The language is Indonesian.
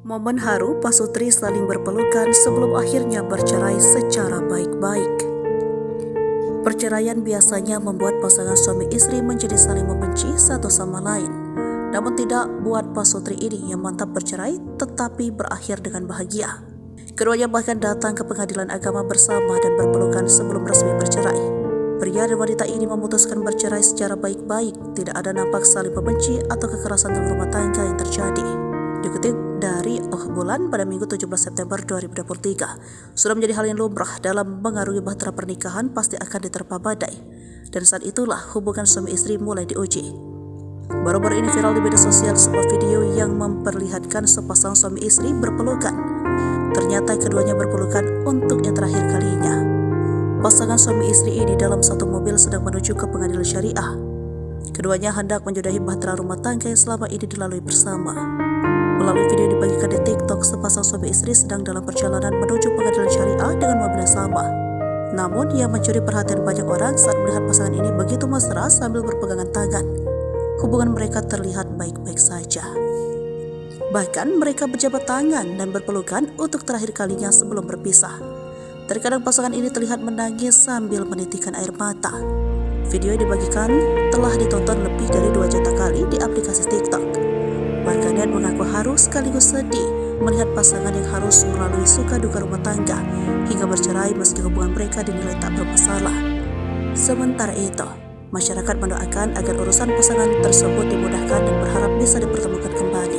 Momen haru pasutri saling berpelukan sebelum akhirnya bercerai secara baik-baik. Perceraian biasanya membuat pasangan suami istri menjadi saling membenci satu sama lain. Namun tidak buat pasutri ini yang mantap bercerai tetapi berakhir dengan bahagia. Keduanya bahkan datang ke pengadilan agama bersama dan berpelukan sebelum resmi bercerai. Pria dan wanita ini memutuskan bercerai secara baik-baik, tidak ada nampak saling membenci atau kekerasan dalam rumah tangga yang terjadi. Dikutip dari Bulan pada Minggu 17 September 2023, sudah menjadi hal yang lumrah dalam mengarungi bahtera pernikahan pasti akan diterpa badai. Dan saat itulah hubungan suami istri mulai diuji. Baru-baru ini viral di media sosial sebuah video yang memperlihatkan sepasang suami istri berpelukan. Ternyata keduanya berpelukan untuk yang terakhir kalinya. Pasangan suami istri ini dalam satu mobil sedang menuju ke pengadilan syariah. Keduanya hendak menyudahi bahtera rumah tangga yang selama ini dilalui bersama. Melalui video yang dibagikan di TikTok, sepasang suami istri sedang dalam perjalanan menuju pengadilan syariah dengan mobil yang sama. Namun, ia mencuri perhatian banyak orang saat melihat pasangan ini begitu mesra sambil berpegangan tangan. Hubungan mereka terlihat baik-baik saja. Bahkan, mereka berjabat tangan dan berpelukan untuk terakhir kalinya sebelum berpisah. Terkadang pasangan ini terlihat menangis sambil menitikkan air mata. Video yang dibagikan telah ditonton lebih dari 2 juta kali di aplikasi TikTok. Warganet mengaku haru sekaligus sedih melihat pasangan yang harus melalui suka duka rumah tangga hingga bercerai meski hubungan mereka dinilai tak bermasalah. Sementara itu, masyarakat mendoakan agar urusan pasangan tersebut dimudahkan dan berharap bisa dipertemukan kembali.